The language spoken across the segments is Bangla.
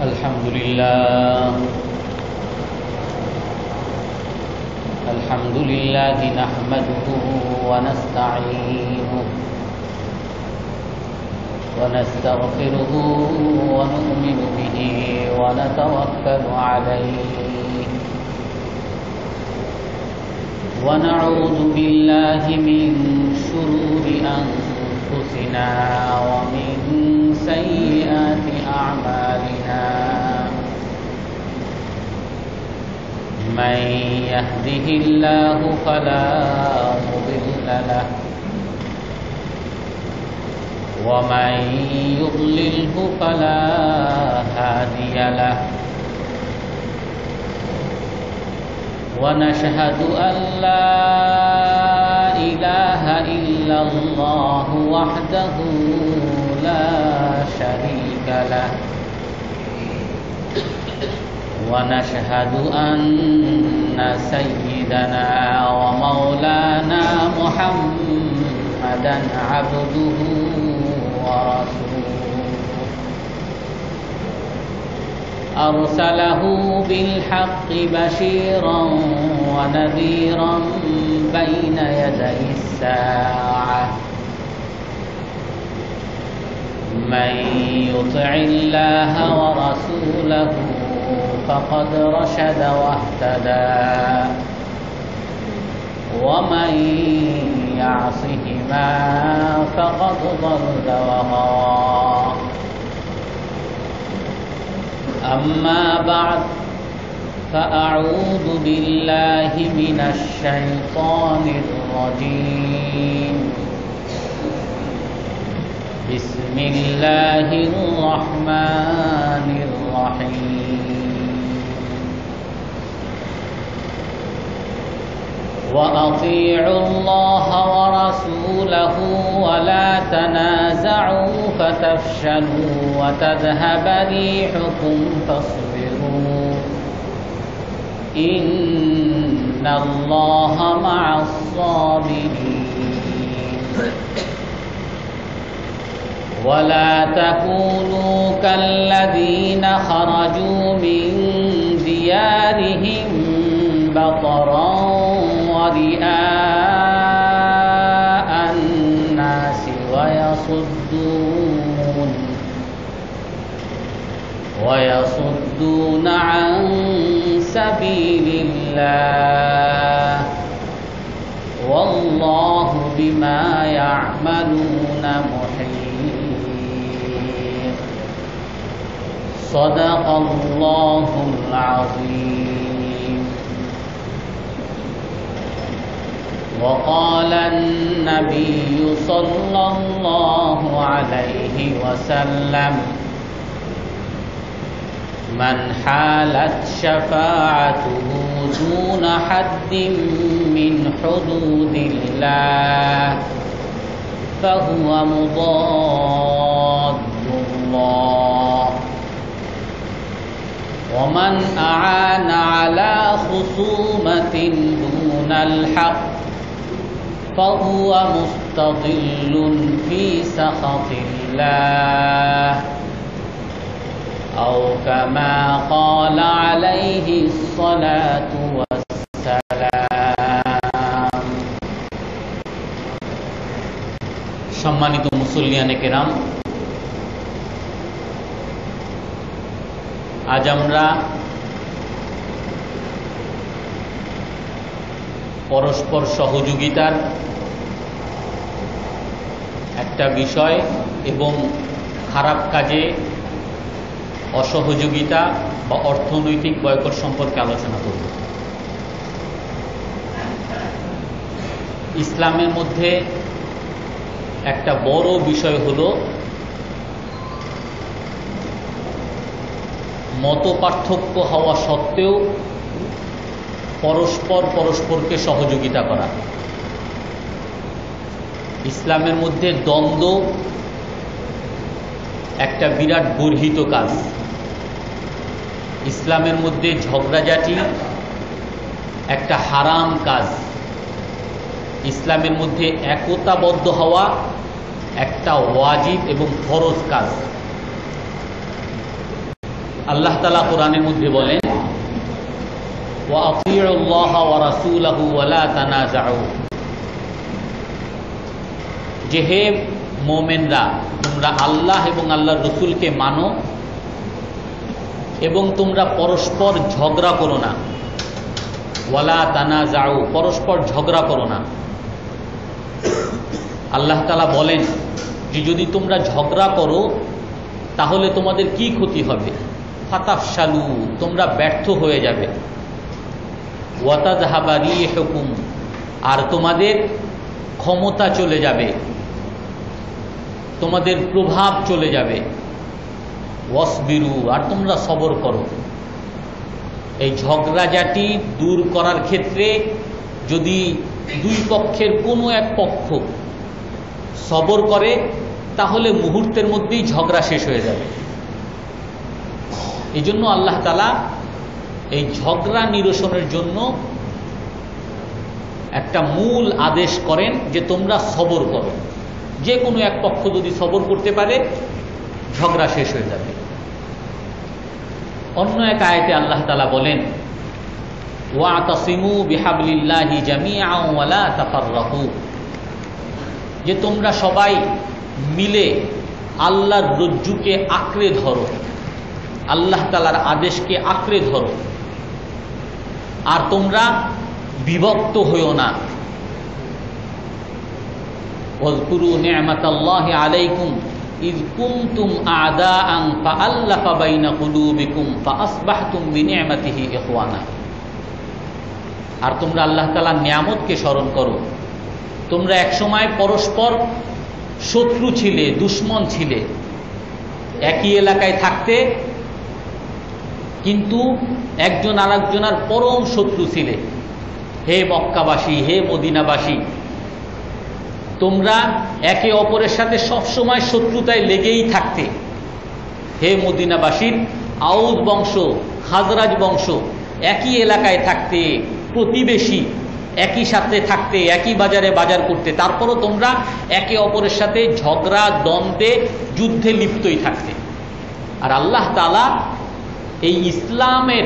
الحمد لله نحمده ونستعينه ونستغفره ونؤمن به ونتوكل عليه ونعوذ بالله من شرور أنفسنا ومن سيئات أعمالنا من يهده الله فلا مضل له ومن يضلله فلا هادي له ونشهد أن لا إله إلا الله وحده لا شريك له ونشهد أن سيدنا ومولانا محمدا عبده ورسوله أرسله بالحق بشيرا ونذيرا بين يدي الساعة من يطع الله ورسوله فقد رشد واهتدى ومن يعصهما فقد ضل وغوى أما بعد فأعوذ بالله من الشيطان الرجيم بسم الله الرحمن الرحيم وأطيعوا الله ورسوله ولا تنازعوا فتفشلوا وتذهب ريحكم فاصبروا إن الله مع الصابرين ولا تكونوا كالذين خرجوا من ديارهم بطرا ورئاء الناس ويصدون عن سبيل الله والله بما يعملون محيط صدق الله العظيم. وقال النبي صلى الله عليه وسلم من حالت شفاعته دون حد من حدود الله فهو مضاد الله ومن أعان على خصومة دون الحق فهو مستظل في سخط الله أو كما قال عليه الصلاة والسلام. সম্মানিত মুসল্লিয়ানে কেরাম, আজ আমরা পরস্পর সহযোগিতার একটা বিষয় এবং খারাপ কাজে অসহযোগিতা বা অর্থনৈতিক বয়কট সম্পর্কে আলোচনা করব। ইসলামের মধ্যে একটা বড় বিষয় হলো মত পার্থক্য হওয়া সত্ত্বেও পরস্পরকে সহযোগিতা করা। ইসলামের মধ্যে দ্বন্দ্ব একটা বিরাট গর্হিত কাজ। ইসলামের মধ্যে ঝগড়াঝাটি একটা হারাম কাজ। ইসলামের মধ্যে একতাবদ্ধ হওয়া একটা ওয়াজিব এবং ফরজ কাজ। আল্লাহ তাআলা কোরআনের মধ্যে বলেন, ওয়া আতিউল্লাহ ওয়া রাসূলাহু ওয়া লা তানাজাউ, যে হে মুমিনরা, তোমরা আল্লাহ এবং আল্লাহর রাসূলকে মানো এবং তোমরা পরস্পর ঝগড়া করো না। ওয়ালা তানাজাউ, পরস্পর ঝগড়া করো না। আল্লাহ তাআলা বলেন যে যদি তোমরা ঝগড়া করো তাহলে তোমাদের কি ক্ষতি হবে? ফাতাফশালু, তোমরা ব্যর্থ হয়ে যাবে। ওয়াতাযহাবা রিহুকুম, আর তোমাদের ক্ষমতা চলে যাবে, তোমাদের প্রভাব চলে যাবে। ওয়াসবিরু, আর তোমরা সবর করো। এই ঝগড়াঝাটি দূর করার ক্ষেত্রে যদি দুই পক্ষের কোনো এক পক্ষ সবর করে তাহলে মুহূর্তের মধ্যেই ঝগড়া শেষ হয়ে যাবে। এই জন্য আল্লাহ তাআলা এই ঝগড়া নিরসনের জন্য একটা মূল আদেশ করেন যে তোমরা সবর করো। যে কোনো এক পক্ষ যদি সবর করতে পারে ঝগড়া শেষ হয়ে যাবে। অন্য এক আয়াতে আল্লাহ তাআলা বলেন, ওয়াতাসিমু বিহাবলিল্লাহি জামিআন ওয়া লা তাফাররাকু, যে তোমরা সবাই মিলে আল্লাহর রজ্জুকে আঁকড়ে ধরো, আল্লাহ তাআলার আদেশকে আঁকড়ে ধরো, আর তোমরা বিভক্ত হইও না। ওয়াজকুরু নি'মাতাল্লাহি আলাইকুম ইয কুনতুম আ'দাআন ফাআল্লাফা বাইনা কুলুবিকুম ফাআসবাহতুম বিনি'মাতিহি ইখওয়ানা। আর তোমরা আল্লাহ তাআলার নিয়ামতকে স্মরণ করো। তোমরা একসময় পরস্পর শত্রু ছিলে, দুশমন ছিলে, একই এলাকায় থাকতে কিন্তু একজন আরেকজনের পরম শত্রু ছিলে। হে মক্কাবাসী, হে মদিনাবাসী, তোমরা একে অপরের সাথে সবসময় শত্রুতায় লেগেই থাকতে। হে মদিনাবাসীর আউদ বংশ, খাজরাজ বংশ, একই এলাকায় থাকতে, প্রতিবেশী, একই সাথে থাকতে, একই বাজারে বাজার করতে, তারপরও তোমরা একে অপরের সাথে ঝগড়া, দ্বন্দ্বে, যুদ্ধে লিপ্তই থাকতে। আর আল্লাহ তাআলা এই ইসলামের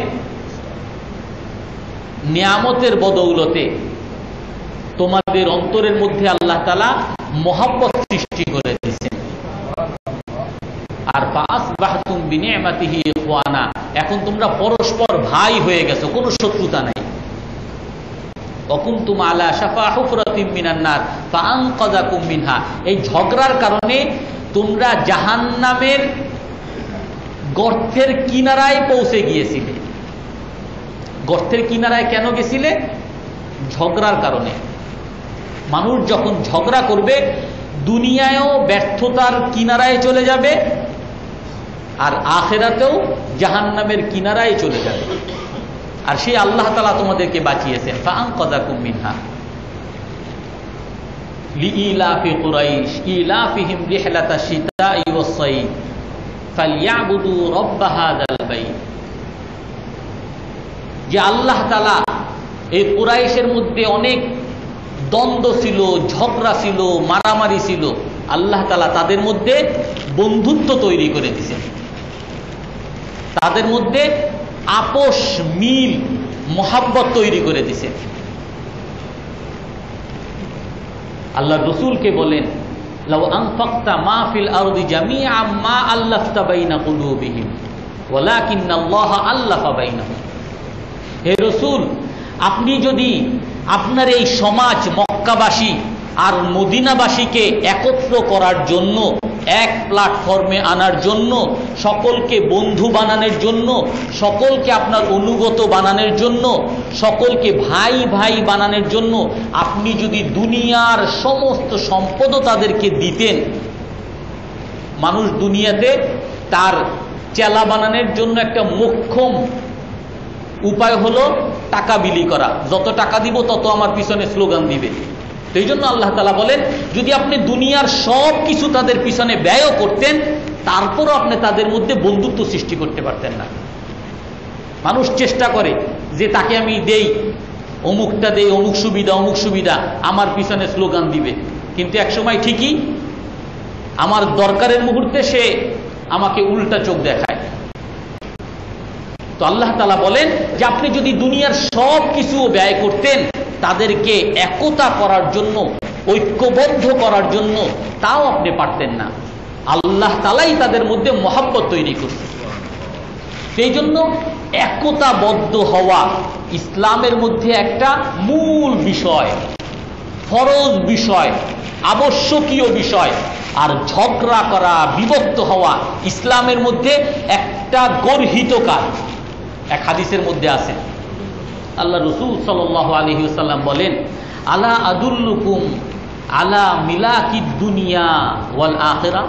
নিয়ামতের বদৌলতে তোমাদের অন্তরের মধ্যে আল্লাহ তাআলা মহব্বত সৃষ্টি করে দিয়েছেন। আর ফাআসবাহতুম বিনি'মাতিহি ইখওয়ানা, এখন তোমরা পরস্পর ভাই হয়ে গেছো, কোনো শত্রুতা নাই। ওয়াকুনতুম আলা শাফা হুফরাতিম মিনান নার ফাআনকাযাকুম মিনহা, এই ঝগড়ার কারণে তোমরা জাহান্নামের গর্তের কিনারায় পৌঁছে গিয়েছিলে। গর্তের কিনারায় কেন গেছিলে? ঝগড়ার কারণে। মানুষ যখন ঝগড়া করবে দুনিয়ায়ও ব্যর্থতার কিনারায় চলে যাবে, আর আখিরাতেও জাহান্নামের কিনারায় চলে যাবে। আর সেই আল্লাহ তাআলা তোমাদেরকে বাঁচিয়েছেন। ফাআনকাযাকুম মিনহা লিইলাফি কুরাইশ ইলাফিহিম রিহলাতাশ শিতাই ওয়াস সাইফ ফালইয়াবুদু রাব্ব হাযাল বাইত, যে আল্লাহ তাআলা এই কুরাইশের মধ্যে অনেক দ্বন্দ্ব ছিল, ঝগড়া ছিল, মারামারি ছিল, আল্লাহ তাআলা তাদের মধ্যে বন্ধুত্ব তৈরি করে দিয়েছেন। তাদের মধ্যে আপোষ, মিল, মহাব্বত তৈরি করে দিয়েছেন। আল্লাহ রাসূলকে বলেন, লাউ আনফাকতা মা ফিল আরদি জামিআন মা আল্লাফতা বাইনা কুলুবিহিম ওয়ালাকিন্নাল্লাহ আল্লাফা বাইনাহুম। হে রাসূল, আপনি যদি আপনার এই সমাজ মক্কাবাসী আর মদিনাবাসীকে একত্র করার জন্য, এক প্ল্যাটফর্মে আনার জন্য, সকলকে বন্ধু বানানোর জন্য, সকলকে আপনার অনুগত বানানোর জন্য, সকলকে ভাই ভাই বানানোর জন্য আপনি যদি দুনিয়ার সমস্ত সম্পদও তাদেরকে দিতেন, মানুষ দুনিয়াতে তার চেলা বানানোর জন্য একটা মোক্ষম উপায় হলো টাকা বিলি করা। যত টাকা দিব তত আমার পিছনে স্লোগান দিবে। এই জন্য আল্লাহ তাআলা বলেন, যদি আপনি দুনিয়ার সব কিছু তাদের পিছনে ব্যয় করতেন, তারপরও আপনি তাদের মধ্যে বন্ধুত্ব সৃষ্টি করতে পারতেন না। মানুষ চেষ্টা করে যে তাকে আমি দেই, অমুকটা দেই, অমুক সুবিধা, অমুক সুবিধা, আমার পিছনে স্লোগান দিবে। কিন্তু একসময় ঠিকই আমার দরকারের মুহূর্তে সে আমাকে উল্টা চোখ দেখায়। তো আল্লাহ তাআলা বলেন যে আপনি যদি দুনিয়ার সব কিছু ব্যয় করতেন তাদেরকে একতা করার জন্য, ঐক্যবদ্ধ করার জন্য, তাও আপনি পারতেন না। আল্লাহ তাআলাই তাদের মধ্যে মহব্বত তৈরি করছে। সেই জন্য একতাবদ্ধ হওয়া ইসলামের মধ্যে একটা মূল বিষয়, ফরজ বিষয়, আবশ্যকীয় বিষয়। আর ঝগড়া করা, বিভক্ত হওয়া ইসলামের মধ্যে একটা গর্হিত কাজ। এক হাদিসের মধ্যে আছে, আল্লাহ রাসূল সাল্লাল্লাহু আলাইহি ওয়াসাল্লাম বলেন, আলা আদুল্লুকুম আলা মিলাকিদ দুনিয়া ওয়াল আখিরাহ।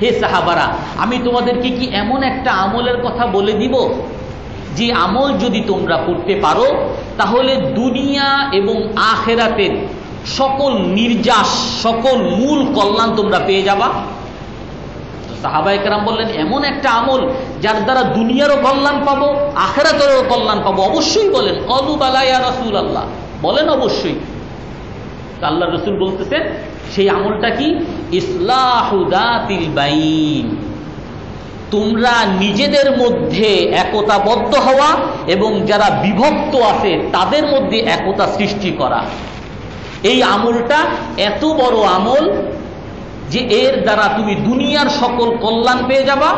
হে সাহাবারা, আমি তোমাদেরকে কি এমন একটা আমলের কথা বলে দিব যে আমল যদি তোমরা করতে পারো তাহলে দুনিয়া এবং আখিরাতের সকল নির্যাস, সকল মূল কল্যাণ তোমরা পেয়ে যাবা। সাহাবায়ে কেরাম বললেন, এমন একটা আমল যার দ্বারা দুনিয়ারও কল্যাণ পাবো, আখিরাতেরও কল্যাণ পাবো? অবশ্যই বলেন। ক্বালু বালা ইয়া রাসূলুল্লাহ, বলেন অবশ্যই। আল্লাহ রাসূল বলতেছেন সেই আমলটা কি? ইসলাহু যাতিল বাইন। তোমরা নিজেদের মধ্যে একতাবদ্ধ হওয়া এবং যারা বিভক্ত আছে তাদের মধ্যে একতা সৃষ্টি করা। এই আমলটা এত বড় আমল যে এর দ্বারা তুমি দুনিয়ার সকল কল্যাণ পেয়ে যাবা,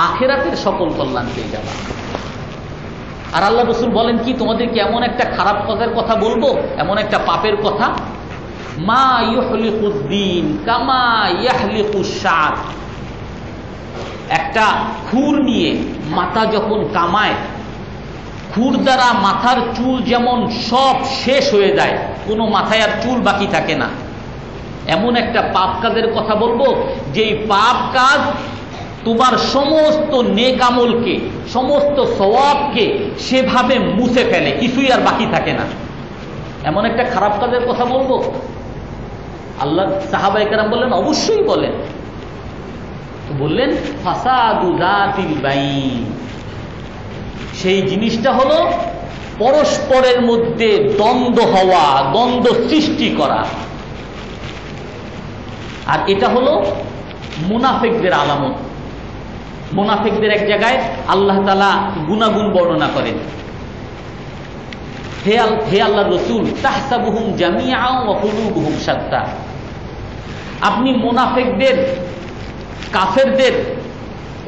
আখিরাতের সকল কল্যাণ পেয়ে যাবা। আর আল্লাহ রাসূল বলেন কি, তোমাদেরকে এমন একটা খারাপ কাজের কথা বলবো, এমন একটা পাপের কথা, মা ইউহলিকুদ্দিন কামা ইয়াহলিকুশ শার। একটা খুর নিয়ে মাথা যখন কামায়, খুর দ্বারা মাথার চুল যেমন সব শেষ হয়ে যায়, কোনো মাথায় আর চুল বাকি থাকে না, এমন একটা পাপ কাজের কথা বলবো যেই পাপ কাজ তোমার সমস্ত নেক আমলকে, সমস্ত সওয়াবকে সেভাবে মুছে ফেলে, কিছুই আর বাকি থাকে না। এমন একটা খারাপ কাজের কথা বলবো? আল্লাহ সাহাবায়ে কেরাম বললেন, অবশ্যই বলেন। বললেন ফাসাদু যাতিল বাইন। সেই জিনিসটা হলো পরস্পরের মধ্যে দ্বন্দ্ব হওয়া, দ্বন্দ্ব সৃষ্টি করা। আর এটা হলো মুনাফিকদের আলামত। মুনাফিকদের এক জায়গায় আল্লাহ তাআলা গুনাগুণ বর্ণনা করেন, হে আল্লাহর রাসূল, তাহসাবুহুম জামিআন ওয়া কুলুবুহুম শাত্তা। আপনি মুনাফিকদের, কাফেরদের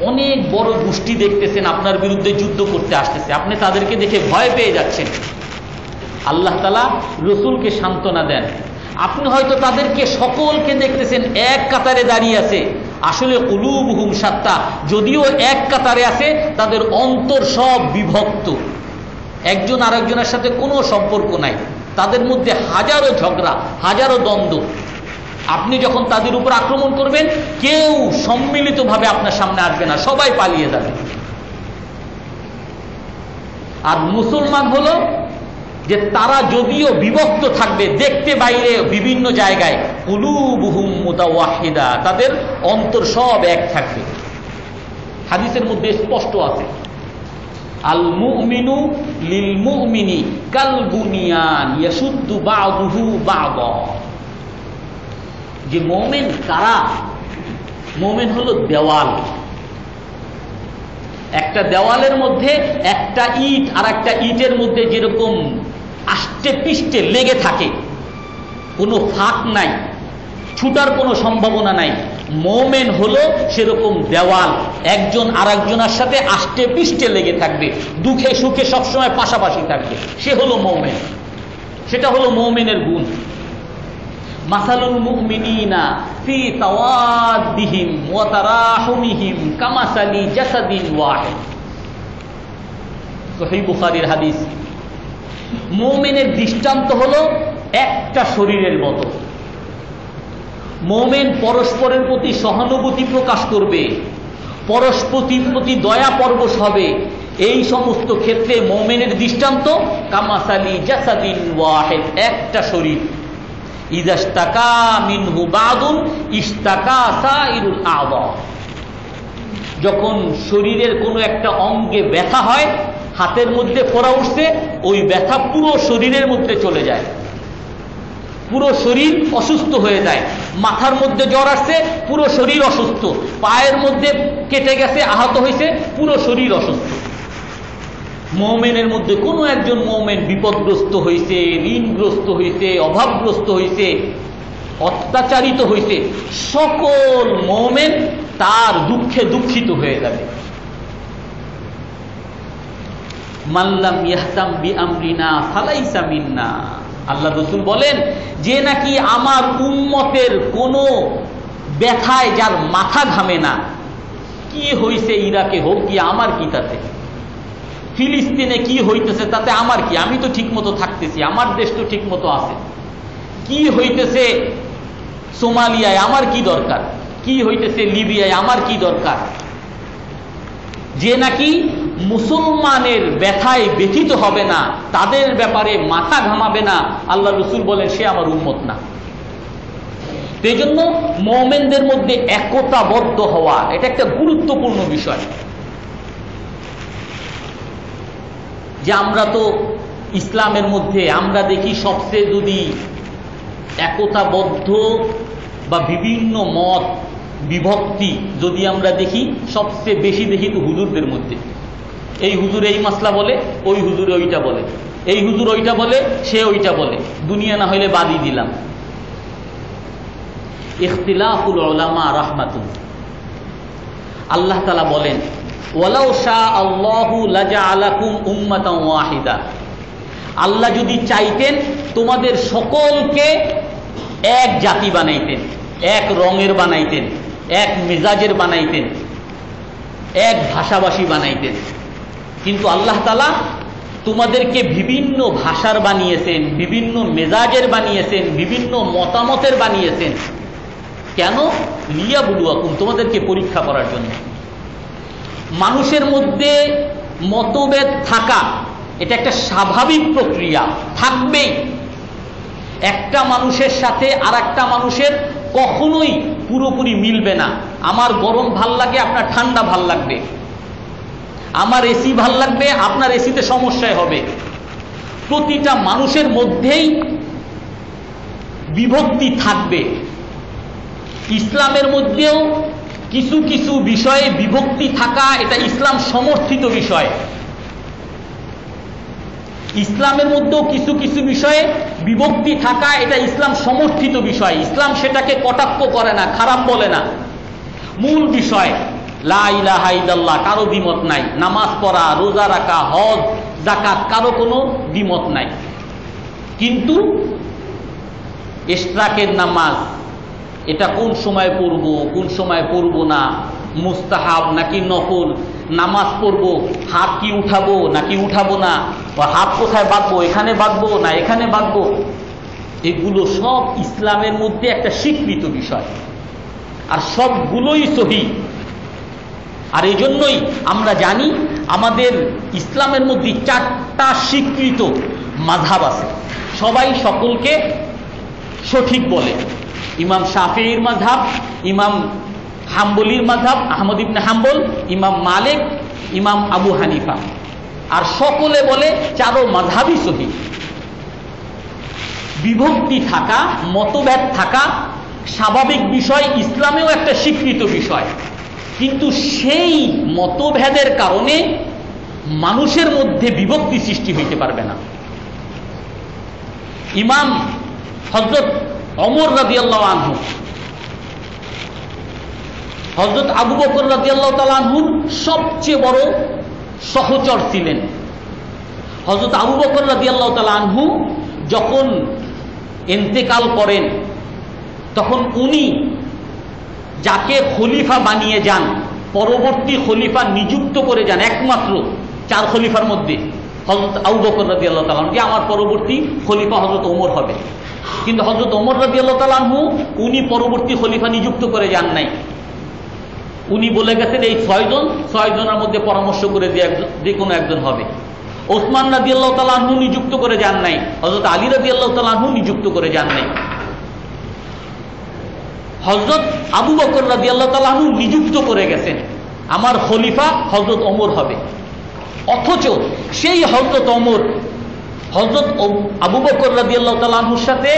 অনেক বড় গোষ্ঠী দেখতেছেন, আপনার বিরুদ্ধে যুদ্ধ করতে আসতেছে, আপনি তাদেরকে দেখে ভয় পেয়ে যাচ্ছেন। আল্লাহ তাআলা রাসূলকে সান্ত্বনা দেন, আপনি হয়তো তাদেরকে সকলকে দেখতেছেন এক কাতারে দাঁড়িয়ে আছে, আসলে কুলুবুহুম শাত্তা। যদিও এক কাতারে আছে, তাদের অন্তর সব বিভক্ত, একজন আরেকজনের সাথে কোনো সম্পর্ক নাই, তাদের মধ্যে হাজারো ঝগড়া, হাজারো দ্বন্দ্ব। আপনি যখন তাদের উপর আক্রমণ করবেন, কেউ সম্মিলিতভাবে আপনার সামনে আসবে না, সবাই পালিয়ে যাবে। আর মুসলমান হলো যে তারা যদিও বিভক্ত থাকবে, দেখতে বাইরে বিভিন্ন জায়গায়, কুলুবুহুম মুতাওয়াহিদা, তাদের অন্তর সব এক থাকবে। হাদিসের মধ্যে স্পষ্ট আছে, আল মুমিনু লিল মুমিনি কাল বুনিয়ান ইয়াশুদ্দু বা'দুহু বা'দা। যে মুমিন কারা? মুমিন হলো দেওয়াল। একটা দেওয়ালের মধ্যে একটা ইট আর একটা ইটের মধ্যে যেরকম আষ্টে পিষ্টে লেগে থাকে, কোনো ফাঁক নাই, ছুটার কোনো সম্ভাবনা নাই, মুমিন হলো সেরকম দেওয়াল, একজন আরেকজনের সাথে আষ্টে পিষ্টে লেগে থাকবে, দুঃখে সুখে সবসময় পাশাপাশি থাকবে, সে হলো মুমিন। সেটা হলো মুমিনের গুণ। মাসালুল মুমিনিনা ফি তাওয়াদ্দিহিম ওয়া তারাহুমিহিম কামাসালি জাসাদিন ওয়াহিদ। সহিহ বুখারীর হাদিস। মুমিনের দৃষ্টান্ত হলো একটা শরীরের মতো। মুমিন পরস্পরের প্রতি সহানুভূতি প্রকাশ করবে, পরস্পরের প্রতি দয়া পরবশ হবে। এই সমস্ত ক্ষেত্রে মুমিনের দৃষ্টান্ত কামাসালি জাসাদিন ওয়াহিদ, একটা শরীর। ইযাশতাকা মিনহু বাদুন ইশতাকা সাইরুল আযা। যখন শরীরের কোনো একটা অঙ্গে ব্যথা হয়, হাতের মধ্যে ফোঁড়া উঠছে, ওই ব্যথা পুরো শরীরের মধ্যে চলে যায়, পুরো শরীর অসুস্থ হয়ে যায়। মাথার মধ্যে জ্বর আসছে, পুরো শরীর অসুস্থ। পায়ের মধ্যে কেটে গেছে, আহত হয়েছে, পুরো শরীর অসুস্থ। মুমিনের মধ্যে কোনো একজন মুমিন বিপদগ্রস্ত হয়েছে, ঋণগ্রস্ত হয়েছে, অভাবগ্রস্ত হয়েছে, অত্যাচারিত হয়েছে, সকল মুমিন তার দুঃখে দুঃখিত হয়ে যাবে। মাল্লাম ইয়াহতাম বিআমরিনা ফালাইসা মিন্না। আল্লাহ রাসূল বলেন, যে নাকি আমার উম্মতের কোনো ব্যথায় যার মাথা ঘামে না, কি হইছে ইরাকে হোক কি, আমার কি তাতে, ফিলিস্তিনে কি হইতেছে তাতে আমার কি, আমি তো ঠিক মতো থাকতেছি, আমার দেশ তো ঠিক মতো আছে, কি হইতেছে সোমালিয়ায় আমার কি দরকার, কি হইতেছে লিবিয়ায় আমার কি দরকার। যে নাকি মুসলমানের ব্যথায় ব্যথিত হবে না, তাদের ব্যাপারে মাথা ঘামাবে না, আল্লাহ রাসূল বলেন সে আমার উম্মত না। এই জন্য মুমিনদের মধ্যে একতাবদ্ধ হওয়া এটা একটা গুরুত্বপূর্ণ বিষয়। যে আমরা তো ইসলামের মধ্যে আমরা দেখি সবচেয়ে যদি একতাবদ্ধ বা বিভিন্ন মত বিভক্তি যদি আমরা দেখি, সবচেয়ে বেশি দেখি তো হুজুরদের মধ্যে। এই হুজুর এই মাসলা বলে, ওই হুজুরে ওইটা বলে, এই হুজুর ওইটা বলে, সে ওইটা বলে, দুনিয়া না হইলে বাদই দিলাম। ইখতিলাফুল উলামা রাহমাতুন। আল্লাহ তাআলা বলেন, ওয়ালাউ শাআল্লাহু লাজআলাকুম উম্মাতান ওয়াহিদা। আল্লাহ যদি চাইতেন তোমাদের সকলকে এক জাতি বানাইতেন, এক রঙের বানাইতেন, এক মেজাজের বানাইতেন, এক ভাষাভাষী বানাইতেন। কিন্তু আল্লাহ তাআলা তোমাদেরকে বিভিন্ন ভাষার বানিয়েছেন, বিভিন্ন মেজাজের বানিয়েছেন, বিভিন্ন মতামতের বানিয়েছেন। কেন? লিয়াবলুয়াকুম, তোমাদেরকে পরীক্ষা করার জন্য। মানুষের মধ্যে মতভেদ থাকা এটা একটা স্বাভাবিক প্রক্রিয়া, থাকবেই। একটা মানুষের সাথে আর একটা মানুষের কখনোই পুরোপুরি মিলবে না। আমার গরম ভাল লাগে, আপনার ঠান্ডা ভাল লাগবে, আমার এসি ভাল লাগবে, আপনার এসিতে সমস্যায় হবে। প্রতিটা মানুষের মধ্যেই বিভক্তি থাকবে। ইসলামের মধ্যেও কিছু কিছু বিষয়ে বিভক্তি থাকা এটা ইসলাম সমর্থিত বিষয়। ইসলামের মধ্যেও কিছু কিছু বিষয়ে বিভক্তি থাকা এটা ইসলাম সমর্থিত বিষয়। ইসলাম সেটাকে কটাক্ষ করে না, খারাপ বলে না। মূল বিষয় লা ইলাহা ইল্লাল্লাহ, কারো দ্বিমত নাই। নামাজ পড়া, রোজা রাখা, হজ, যাকাত, কারো কোনো দ্বিমত নাই। কিন্তু ইশরাকের নামাজ এটা কোন সময় পড়ব, কোন সময় পড়ব না, মুস্তাহাব নাকি নফল, নামাজ পড়ব হাত কি উঠাবো নাকি উঠাবো না, হাত কোথায় বাঁধবো, এখানে বাঁধবো না এখানে বাঁধবো, এগুলো সব ইসলামের মধ্যে একটা স্বীকৃত বিষয়, আর সবগুলোই সহিহ। আর এই জন্যই আমরা জানি আমাদের ইসলামের মধ্যে 4টা স্বীকৃত মাযহাব আছে, সবাই সকলকে সঠিক বলে। ইমাম শাফিঈর মাযহাব, ইমাম হাম্বলির মাযহাব আহমদ ইবনে হাম্বল, ইমাম মালিক, ইমাম আবু হানিফা, আর সকলে বলে 4 মাযহাবই সহিহ। বিভক্তি থাকা, মতভেদ থাকা স্বাভাবিক বিষয়, ইসলামেও একটা স্বীকৃত বিষয়। কিন্তু সেই মতভেদের কারণে মানুষের মধ্যে বিভক্তি সৃষ্টি হইতে পারবে না। ইমাম হযরত ওমর রাদিয়াল্লাহু আনহু, হযরত আবু বকর রাদিয়াল্লাহু তাআলা আনহুর সবচেয়ে বড় সহচর ছিলেন। হযরত আবু বকর রাদিয়াল্লাহু তাআলা আনহু যখন ইন্তেকাল করেন, তখন উনি যাকে খলিফা বানিয়ে যান, পরবর্তী খলিফা নিযুক্ত করে যান, একমাত্র 4 খলিফার মধ্যে হযরত আবু বকর রাদিয়াল্লাহু তাআলা আনহু, আমার পরবর্তী খলিফা হযরত ওমর হবে। কিন্তু হযরত ওমর রাদিয়াল্লাহু তাআলা আনহু উনি পরবর্তী খলিফা নিযুক্ত করে যান নাই। উনি বলে গেছেন এই 6 জনের মধ্যে পরামর্শ করে যে কোনো একজন হবে। ওসমান রাদিয়াল্লাহু তাআলা আনহু নিযুক্ত করে যান নাই, হযরত আলী রাদিয়াল্লাহু তাআলা আনহু নিযুক্ত করে যান নাই। হযরত আবু বকর রাদিয়াল্লাহু তাআলা আনহু নিযুক্ত করে গেছেন আমার খলিফা হযরত ওমর হবে। অথচ সেই হযরত ওমর হযরত আবু বকর রাদিয়াল্লাহু তাআলা আনহুর সাথে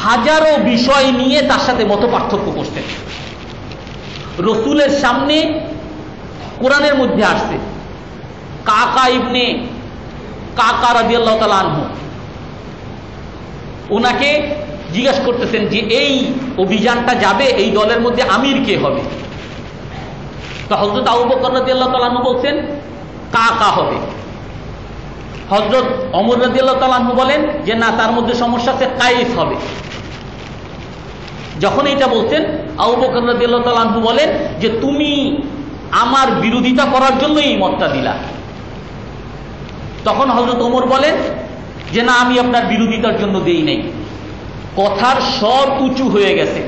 হাজারো বিষয় নিয়ে তার সাথে মত পার্থক্য করতেন। রাসূলের সামনে কোরআনের মধ্যে আসছে কাকা ইবনে কাকা রাদিয়াল্লাহু তাআলা আনহু, ওনাকে জিজ্ঞাসা করতেছেন যে এই অভিযানটা যাবে, এই দলের মধ্যে আমির কে হবে? তো হযরত আবু বকর রাদিয়াল্লাহু তাআলা আনহু বলছেন কাকা হবে। হযরত ওমর রাদিয়াল্লাহু তাআলা আনহু বলেন যে না, তার মধ্যে সমস্যা আছে, কায়েস হবে। যখন এটা বলছেন, আবু বকর রাদিয়াল্লাহু তাআলা আনহু বলেন যে তুমি আমার বিরোধিতা করার জন্য এই মতটা দিলা। তখন হযরত ওমর বলেন যে না, আমি আপনার বিরোধিতার জন্য দেই নাই। কথার স্বর উঁচু হয়ে গেছে।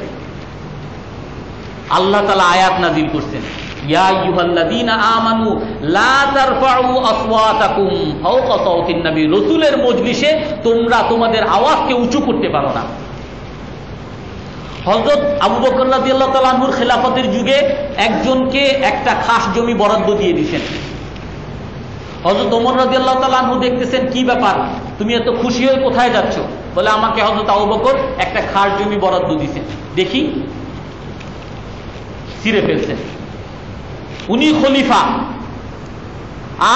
আল্লাহ তাআলা আয়াত নাযিল করছেন, ইয়া আইয়ুহাল্লাযীনা আমানু লা তারফাউ আসওয়াতাকুম ফাওকা সাওতিন নবী, রাসূলের মজলিসে তোমরা তোমাদের আওয়াজকে উঁচু করতে পারো না। হযরত আবু বকর রাদিয়াল্লাহু তাআলা আনহুর খেলাফতের যুগে একজনকে একটা খাস জমি বরাদ্দ দিয়ে দিয়েছেন। হযরত ওমর রাদিয়াল্লাহু তাআলা আনহু দেখতেছেন, কি ব্যাপার, তুমি এত খুশি হয়ে কোথায় যাচ্ছ? বলে আমাকে হযরত আবু বকর একটা খাস জমি বরাদ্দ দিয়েছেন। দেখি, ছিঁড়ে ফেলছেন। উনি খলিফা,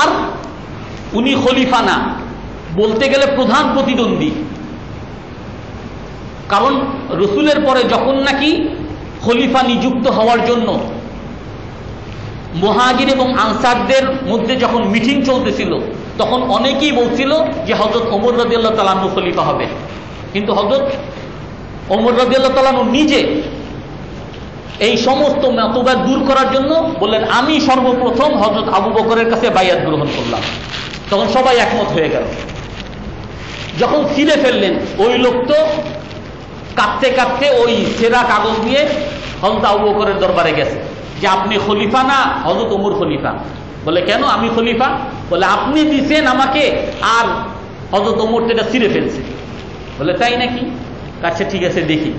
আর উনি খলিফা না, বলতে গেলে প্রধান প্রতিদ্বন্দ্বী। কারণ রাসূলের পরে যখন নাকি খলিফা নিযুক্ত হওয়ার জন্য মুহাজির এবং আনসারদের মধ্যে যখন মিটিং চলতেছিল, তখন অনেকেই বলছিল যে হযরত ওমর রাদিয়াল্লাহু তাআলা আনহু খলিফা হবে। কিন্তু হযরত ওমর রাদিয়াল্লাহু তাআলা আনহু নিজে এই সমস্ত মতভেদ দূর করার জন্য বললেন, আমি সর্বপ্রথম হযরত আবু বকরের কাছে বায়াত গ্রহণ করলাম। তখন সবাই একমত হয়ে গেল। যখন ছিঁড়ে ফেললেন, ওই লোক তো কাঁদতে কাঁদতে ওই ছেঁড়া কাগজ নিয়ে হযরত আবু বকরের দরবারে গেছে যে আপনি খলিফা না, হযরত ওমর খলিফা। বলে কেন আমি খলিফা? বলে আপনি দিছেন আমাকে, আর হযরত ওমর এটা ছিঁড়ে ফেলছে। বলে তাই নাকি? আচ্ছা ঠিক আছে, দেখি।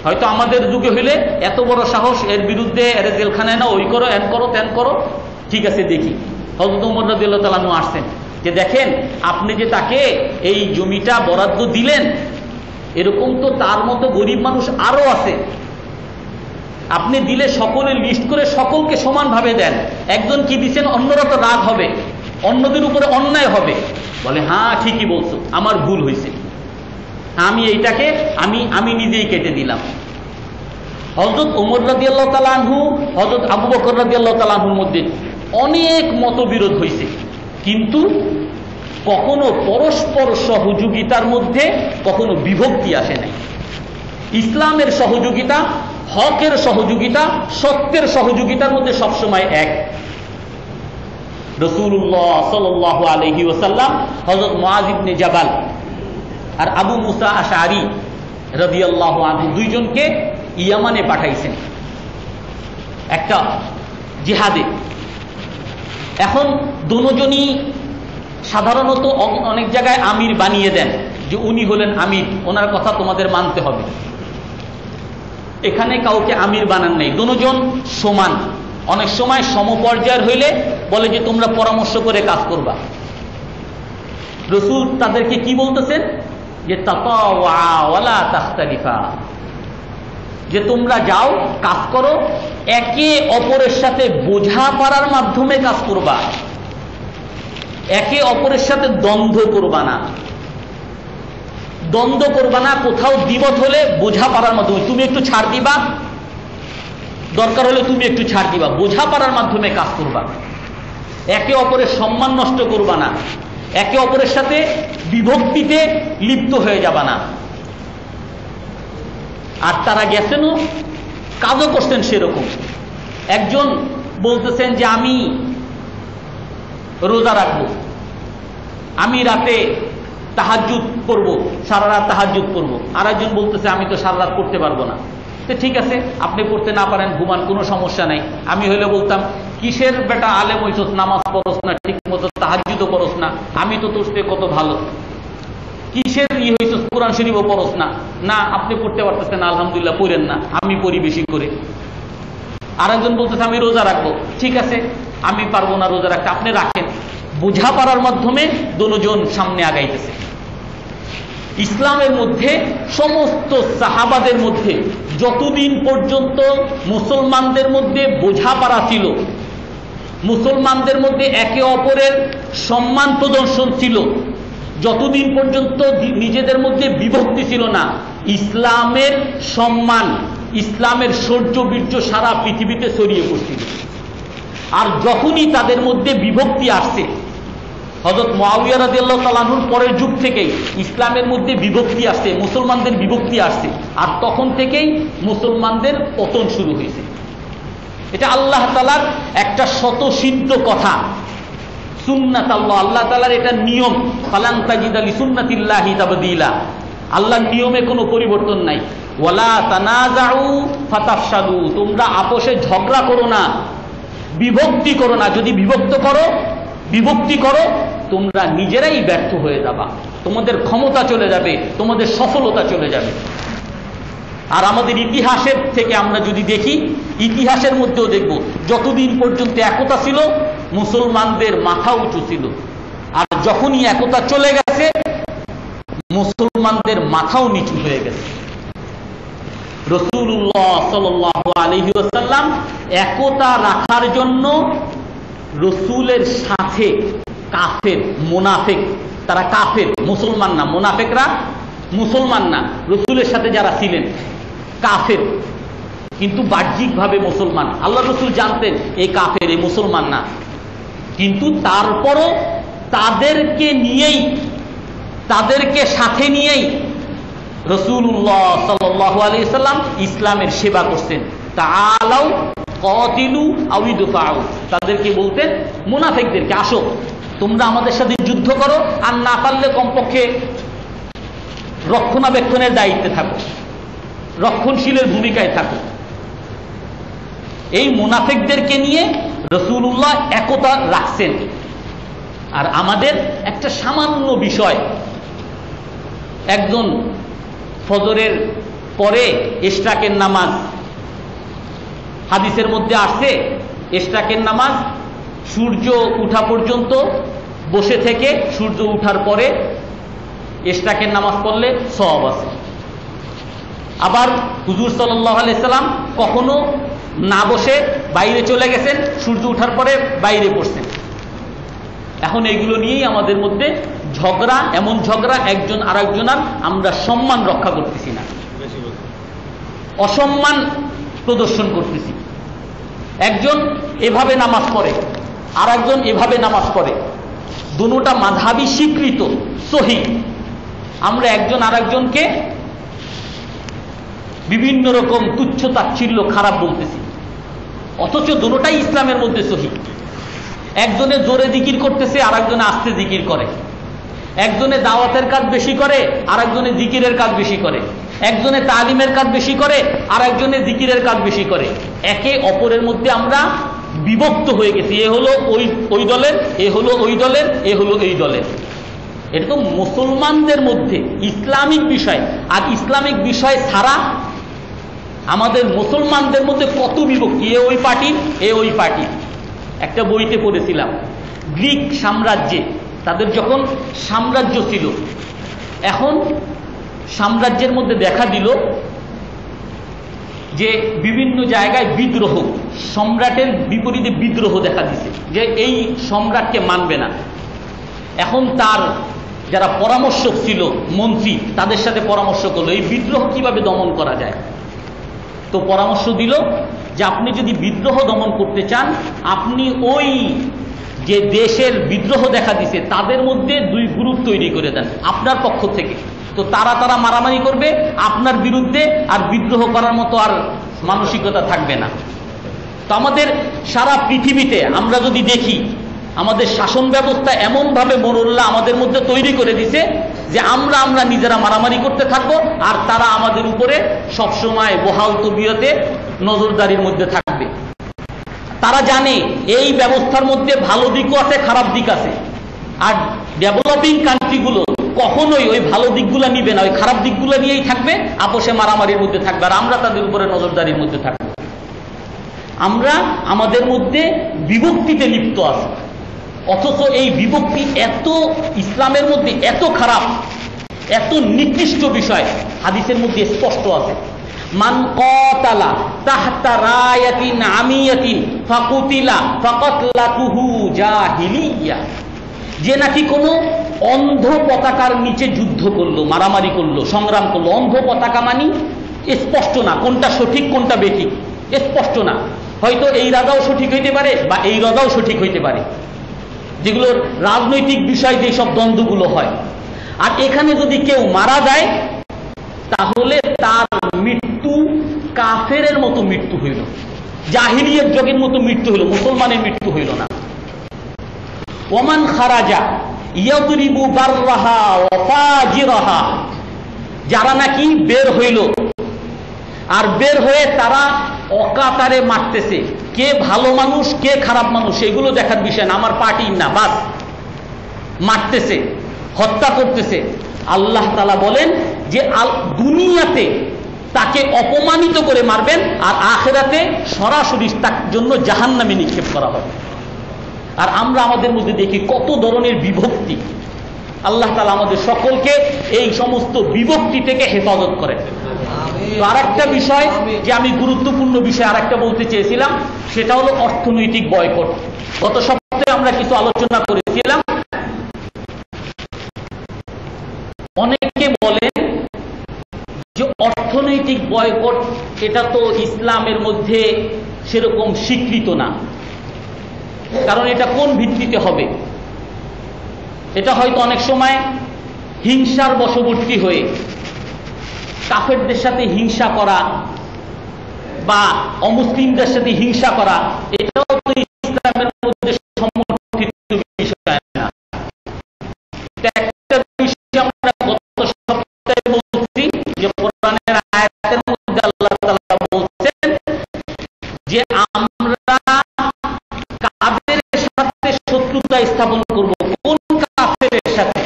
হয়তো আমাদের যুগে হইলে এত বড় সাহস, এর বিরুদ্ধে এর জেলখানায় না, ওই করো, এন করো, তেন করো। ঠিক আছে, দেখি। হযরত ওমর রাদিয়াল্লাহু তাআলা আনহু আসছেন যে দেখেন, আপনি যে তাকে এই জমিটা বরাদ্দ দিলেন, এরকম তো তার মতো গরিব মানুষ আরো আছে। আপনি দিলে সকলে লিস্ট করে সকলকে সমানভাবে দেন। একজন কি দিচ্ছেন, অন্যরা তো রাগ হবে, অন্যদের উপরে অন্যায় হবে। বলে হ্যাঁ ঠিকই বলছো, আমার ভুল হয়েছে, আমি এইটাকে আমি নিজেই কেটে দিলাম। হযরত ওমর রাদিয়াল্লাহু তাআলা আনহু হযরত আবু বকর রাদিয়াল্লাহু তাআলা আনহুর মধ্যে অনেক মতবিরোধ হয়েছে, কিন্তু কখনো পরস্পর সহযোগিতার মধ্যে কখনো বিভক্তি আসে নাই। ইসলামের সহযোগিতা, হকের সহযোগিতা, সত্যের সহযোগিতার মধ্যে সবসময় এক। রাসূলুল্লাহ সাল্লাল্লাহু আলাইহি ওয়াসাল্লাম হযরত মুআয ইবনে জাবাল আর আবু মুসা আশআরী রাদিয়াল্লাহু আনহু দুইজনকে ইয়ামানে পাঠাইছেন একটা জিহাদে। এখন দুজনই সাধারণত অনেক জায়গায় আমির বানিয়ে দেন যে উনি হলেন আমির, ওনার কথা তোমাদের মানতে হবে। এখানে কাউকে আমির বানান নেই, দুজন সমান। অনেক সময় সমপর্যায়ের হইলে বলে যে তোমরা পরামর্শ করে কাজ করবা। রাসূল তাদেরকে কি বলতেছেন যে তাতাওয়া ওয়ালা তাখতালিফা, যে তোমরা যাও, কাজ করো, একে অপরের সাথে বোঝাপড়ার মাধ্যমে কাজ করবা, একে অপরের সাথে দ্বন্দ্ব করবা না। দ্বন্দ্ব করবা না, কোথাও দ্বিমত হলে বোঝাপড়ার মাধ্যমে, তুমি একটু ছাড় দিবা, দরকার হলে তুমি একটু ছাড় দিবা, বোঝাপড়ার মাধ্যমে কাজ করবা। একে অপরের সম্মান নষ্ট করবা না, একে অপরের সাথে বিভক্তিতে লিপ্ত হয়ে যাবা না। আর তারা গেছেনও, কাজও করছেন সেরকম। একজন বলতেছেন যে আমি রোজা রাখবো, আমি রাতে তাহাজ্জুদ করব, সারা রাত তাহাজ্জুদ করব। আর একজন বলতেছে আমি তো সারা রাত করতে পারবো না। তো ঠিক আছে, আপনি করতে না পারেন, ঘুমান, কোনো সমস্যা নাই। আমি হইলে বলতাম কিসের বেটা আলেম হইছস, নামাজ পড়স না ঠিক মতো, তাহাজ্জুদও করস না, আমি তো তোর চেয়ে কত ভালো। কিসের হইছস, কোরআন শরীফও পড়স না। না, আপনি পড়তে পারতেছেন, আলহামদুলিল্লাহ, পড়েন না, আমি পড়ি বেশি করে। আর একজন বলতেছে আমি রোজা রাখবো, ঠিক আছে, আমি পারবো না রোজা রাখতে, আপনি রাখেন। বোঝাপড়ার মাধ্যমে দুজন সামনে আগাইতেছে। ইসলামের মধ্যে সমস্ত সাহাবাদের মধ্যে যতদিন পর্যন্ত মুসলমানদের মধ্যে বোঝাপড়া ছিল, মুসলমানদের মধ্যে একে অপরের সম্মান প্রদর্শন ছিল যতদিন পর্যন্ত নিজেদের মধ্যে বিভক্তি ছিল না। ইসলামের সম্মান, ইসলামের শৌর্য বীর্য সারা পৃথিবীতে ছড়িয়ে পড়ছিল। আর যখনই তাদের মধ্যে বিভক্তি আসছে, হযরত মুআবিয়া রাদিয়াল্লাহু তাআলা আনহুর পরের যুগ থেকেই ইসলামের মধ্যে বিভক্তি আসছে, মুসলমানদের বিভক্তি আসছে, আর তখন থেকেই মুসলমানদের পতন শুরু হয়েছে। এটা আল্লাহ তাআলার একটা স্বতঃসিদ্ধ কথা, সুন্নাত আল্লাহ, আল্লাহ তাআলার এটা নিয়ম। ফালান তাজিদা লিসুন্নাতিল্লাহি তাবদীলা, আল্লাহর নিয়মে কোনো পরিবর্তন নাই। ওয়ালা তানাজাউ ফাতাফসাদু, তোমরা আপোষে ঝগড়া করো না, বিভক্তি করো না। যদি বিভক্তি করো তোমরা নিজেরাই ব্যর্থ হয়ে যাবা, তোমাদের ক্ষমতা চলে যাবে, তোমাদের সফলতা চলে যাবে। আর আমাদের ইতিহাসের থেকে আমরা যদি দেখি, ইতিহাসের মধ্যেও দেখব যতদিন পর্যন্ত একতা ছিল মুসলমানদের মাথা উঁচু ছিল, আর যখনই একতা চলে গেছে মুসলমানদের মাথাও নিচু হয়ে গেছে। রাসূলুল্লাহ সাল্লাল্লাহু আলাইহি ওয়াসাল্লাম একতা রাখার জন্য রসুলের সাথে কাফের, মুনাফিক, তারা কাফের, মুসলমান না, মুনাফিকরা মুসলমান না, রসুলের সাথে যারা ছিলেন কাফের, কিন্তু বাহ্যিকভাবে মুসলমান। আল্লাহ রসুল জানতেন এই কাফের, এই মুসলমান না, কিন্তু তারপরও তাদেরকে সাথে নিয়েই রাসূলুল্লাহ সাল্লাল্লাহু আলাইহি ওয়াসাল্লাম ইসলামের সেবা করতেন। তাআলাউ কাতিলু আও ইদফাউ, তাদেরকে বলতেন, মুনাফিকদেরকে, আসো তোমরা আমাদের সাথে যুদ্ধ করো, আর না পারলে কমপক্ষে রক্ষণাবেক্ষণের দায়িত্বে থাকো, রক্ষণশীলের ভূমিকায় থাকো। এই মুনাফিকদেরকে নিয়ে রাসূলুল্লাহ একতা রাখছেন। আর আমাদের একটা সামান্য বিষয়, একজন ফজরের পরে ইশরাকের নামাজ, হাদিসের মধ্যে আসছে ইশরাকের নামাজ সূর্য উঠা পর্যন্ত বসে থেকে সূর্য উঠার পরে ইশরাকের নামাজ পড়লে সওয়াব আছে। আবার হুজুর সাল্লাল্লাহু আলাইহি সাল্লাম কখনো না বসে বাইরে চলে গেছেন, সূর্য উঠার পরে বাইরে পড়ছেন। এখন এগুলো নিয়েই আমাদের মধ্যে ঝগড়া, এমন ঝগড়া একজন আরেকজনের আমরা সম্মান রক্ষা করতেছি না, অসম্মান প্রদর্শন করতেছি। একজন এভাবে নামাজ পড়ে, আর একজন এভাবে নামাজ পড়ে, দুটোটা মাযহাবী স্বীকৃত সহিহ, আমরা একজন আরেকজনকে বিভিন্ন রকম তুচ্ছ তাচ্ছিল্য খারাপ বলতেছি, অথচ দুটোটাই ইসলামের মধ্যে সহিহ। একজনে জোরে জিকির করতেছে, আর একজনে আস্তে জিকির করে। একজনে দাওয়াতের কাজ বেশি করে, আর একজনে জিকিরের কাজ বেশি করে। একজনে তালিমের কাজ বেশি করে, আর একজনে জিকিরের কাজ বেশি করে। একে অপরের মধ্যে আমরা বিভক্ত হয়ে গেছি, এ হলো ওই দলের, এ হলো ওই দলের, এ হলো এই দলের। এটা তো মুসলমানদের মধ্যে ইসলামিক বিষয়, আর ইসলামিক বিষয় ছাড়া আমাদের মুসলমানদের মধ্যে কত বিভক্তি, এ ওই পার্টি, এ ওই পার্টি। একটা বইতে পড়েছিলাম, গ্রিক সাম্রাজ্যে তাদের যখন সাম্রাজ্য ছিল, এখন সাম্রাজ্যের মধ্যে দেখা দিল যে বিভিন্ন জায়গায় বিদ্রোহ, সম্রাটের বিপরীতে বিদ্রোহ দেখা দিছে, যে এই সম্রাটকে মানবে না। এখন তার যারা পরামর্শক ছিল, মন্ত্রী, তাদের সাথে পরামর্শ করলো এই বিদ্রোহ কিভাবে দমন করা যায়। তো পরামর্শ দিল যে আপনি যদি বিদ্রোহ দমন করতে চান, আপনি ওই যে দেশের বিদ্রোহ দেখা দিছে তাদের মধ্যে দুই গ্রুপ তৈরি করে দেন আপনার পক্ষ থেকে। তো তারা মারামারি করবে আপনার বিরুদ্ধে, আর বিদ্রোহ করার মতো আর মানসিকতা থাকবে না। তো আমাদের সারা পৃথিবীতে আমরা যদি দেখি, আমাদের শাসন ব্যবস্থা এমনভাবে মোরল্লা আমাদের মধ্যে তৈরি করে দিছে যে আমরা নিজেরা মারামারি করতে থাকবো, আর তারা আমাদের উপরে সবসময় বহাল তবিয়তে নজরদারির মধ্যে থাকবে। তারা জানে এই ব্যবস্থার মধ্যে ভালো দিকও আছে, খারাপ দিক আছে, আর ডেভেলপিং কান্ট্রিগুলো কখনোই ওই ভালো দিকগুলো নিবে না, ওই খারাপ দিকগুলো নিয়েই থাকবে, আপোষে মারামারির মধ্যে থাকবে, আর আমরা তাদের উপরে নজরদারির মধ্যে থাকবো। আমরা আমাদের মধ্যে বিভক্তিতে লিপ্ত আছি, অথচ এই বিভক্তি এত ইসলামের মধ্যে এত খারাপ, এত নিকৃষ্ট বিষয় হাদিসের মধ্যে স্পষ্ট আছে। মান কাতালা তাহতা রায়াতিন আমিয়াতিন ফাকুতিলা ফাকাতলাতুহু জাহিলিয়া, যে নাকি কোনো অন্ধ পতাকার নিচে যুদ্ধ করলো, মারামারি করলো, সংগ্রাম করলো। অন্ধ পতাকা মানি স্পষ্ট না কোনটা সঠিক কোনটা বেঠিক, স্পষ্ট না। হয়তো এই রাজাও সঠিক হইতে পারে বা এই রাজাও সঠিক হইতে পারে, যেগুলো রাজনৈতিক বিষয় যেসব দ্বন্দ্বগুলো হয়। আর এখানে যদি কেউ মারা যায় তাহলে তার মৃত্যু কাফেরের মতো মৃত্যু হইল, জাহিলিয়াত যুগের মতো মৃত্যু হইল, মুসলমানের মৃত্যু হইল না। ওমান খারাজা ইয়াদরিবু বাররাহা ওয়া ফাজিরাহা, যারা নাকি বের হইল আর বের হয়ে তারা অকাতারে মারতেছে, কে ভালো মানুষ কে খারাপ মানুষ এগুলো দেখার বিষয় না, আমার পার্টির না, বাস মারতেছে, হত্যা করতেছে। আল্লাহ তাআলা বলেন যে দুনিয়াতে তাকে অপমানিত করে মারবেন আর আখিরাতে সরাসরি তার জন্য জাহান্নামে নিক্ষেপ করা হবে। আর আমরা আমাদের মধ্যে দেখি কত ধরনের বিভক্তি। আল্লাহ তাআলা আমাদের সকলকে এই সমস্ত বিভক্তি থেকে হেফাজত করেন। তো আরেকটা বিষয় যে আমি গুরুত্বপূর্ণ বিষয় আরেকটা বলতে চেয়েছিলাম, সেটা হলো অর্থনৈতিক বয়কট। গত সপ্তাহে আমরা কিছু আলোচনা করেছিলাম। অনেকে বলেন যে অর্থনৈতিক বয়কট এটা তো ইসলামের মধ্যে সেরকম স্বীকৃত না, কারণ এটা কোন ভিত্তিতে হবে? এটা হয়তো অনেক সময় হিংসার বশবর্তী হয়ে কাফেরদের সাথে হিংসা করা বা অমুসলিমদের সাথে হিংসা করা, এটাও তো ইসলামের মধ্যে সমর্থিত বিষয় না। একটা বিষয় আমরা গত সপ্তাহে বলছি যে কোরআনের আয়াতের মধ্যে আল্লাহ তাআলা বলছেন যে আমরা কাদের সাথে শত্রুতা স্থাপন করব, কোন কাফেরের সাথে,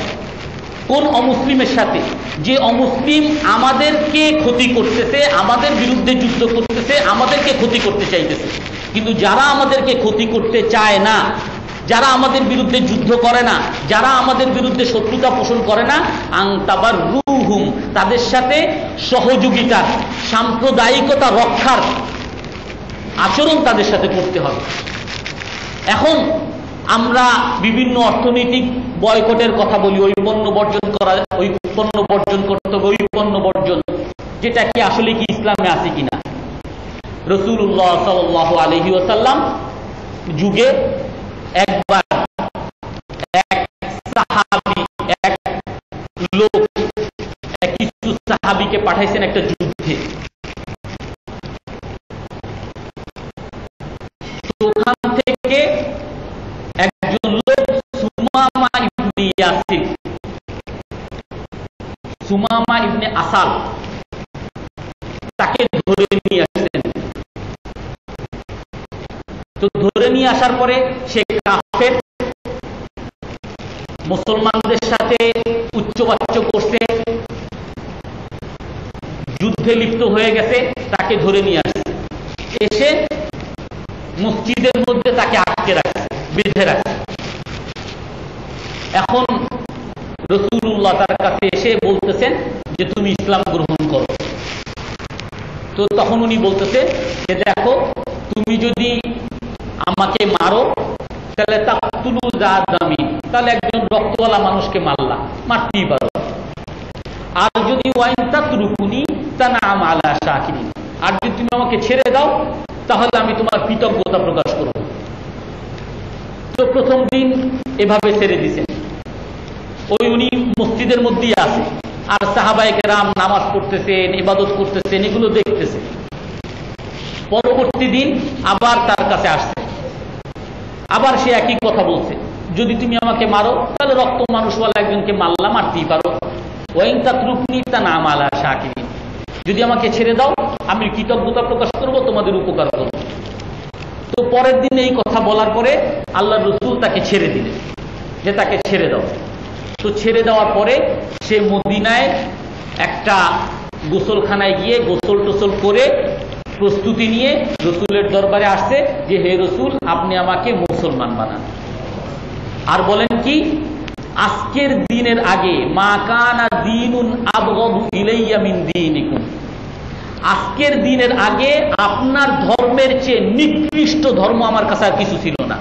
কোন অমুসলিমের সাথে? যে অমুসলিম আমাদেরকে ক্ষতি করতেছে, আমাদের বিরুদ্ধে যুদ্ধ করতেছে, আমাদেরকে ক্ষতি করতে চাইতেছে। কিন্তু যারা আমাদেরকে ক্ষতি করতে চায় না, যারা আমাদের বিরুদ্ধে যুদ্ধ করে না, যারা আমাদের বিরুদ্ধে শত্রুতা পোষণ করে না, আংতাবার রুহুম, তাদের সাথে সহযোগিতার, সাম্প্রদায়িকতা রক্ষার আচরণ তাদের সাথে করতে হবে। এখন আমরা বিভিন্ন অর্থনৈতিক বয়কটের কথা বলি, ওই পণ্য বর্জন করা, ওই পণ্য বর্জন করতে হবে, ওই পণ্য বর্জন, যেটা কি আসলে কি ইসলামে আছে কিনা? রাসূলুল্লাহ সাল্লাল্লাহু আলাইহি ওয়াসাল্লাম যুগে একবার এক সাহাবী, এক লোক কিছু সাহাবীকে পাঠাইছেন একটা যুদ্ধে। ওখান থেকে একজন লোক সুমামা ইবনে ইয়াসির, সুমামা ইবনে আসাল, তাকে ধরে নিয়ে আসছেন। তো ধরে নিয়ে আসার পরে সে কাফের, মুসলমানদের সাথে উচ্চবাচ্য করছে, যুদ্ধে লিপ্ত হয়ে গেছে, তাকে ধরে নিয়ে আসছে। এসে মসজিদের মধ্যে তাকে আটকে রাখছে, বেঁধে রাখছে। এখন রাসূলুল্লাহ তার কাছে এসে বলতেছেন যে তুমি ইসলাম গ্রহণ করো। তো তখন উনি বলতেছে যে দেখো, তুমি যদি আমাকে মারো তাহলে তাকতুলু যাত দামি, তাহলে একজন রক্তওয়ালা মানুষকে মারলা, মারতেই পারো। আর যদি ওয়াইন তাতরুকুনি তানাম আলা শাকিরিন, আর যদি তুমি আমাকে ছেড়ে দাও তাহলে আমি তোমার কৃতজ্ঞতা প্রকাশ করব। তো প্রথম দিন এভাবে ছেড়ে দিছেন। ওই উনি মসজিদের মধ্যেই আছে, আর সাহাবায়ে কেরাম নামাজ পড়তেছেন, ইবাদত করতেছেন, এগুলো দেখতেছে। পরবর্তী দিন আবার তার কাছে আসছে, আবার সে একই কথা বলছে, যদি তুমি আমাকে মারো তাহলে রক্ত মানুষওয়ালা একজনকে মারলা, মারতেই পারো। ওয়াইন তাতরুকুনি তানাম আলা শাকিরিন, যদি আমাকে ছেড়ে দাও আমি কৃতজ্ঞতা প্রকাশ করব, তোমাদের উপকার করব। তো পরের দিন এই কথা বলার পরে আল্লাহর রাসূল তাকে ছেড়ে দিলেন, যে তাকে ছেড়ে দাও। তো ছেড়ে দেওয়ার পরে সে মদিনায় একটা গোসলখানায় গিয়ে গোসল টোসল করে প্রস্তুতি নিয়ে রাসূলের দরবারে আসছে যে হে রাসূল, আপনি আমাকে মুসলমান বানান। আর বলেন কি, আজকের দিনের আগে মা কানা দীনুন আবগাদু ইলাইয়া মিন দীনিকুম, আজকের দিনের আগে আপনার ধর্মের চেয়ে নিকৃষ্ট ধর্ম আমার কাছে আর কিছু ছিল না,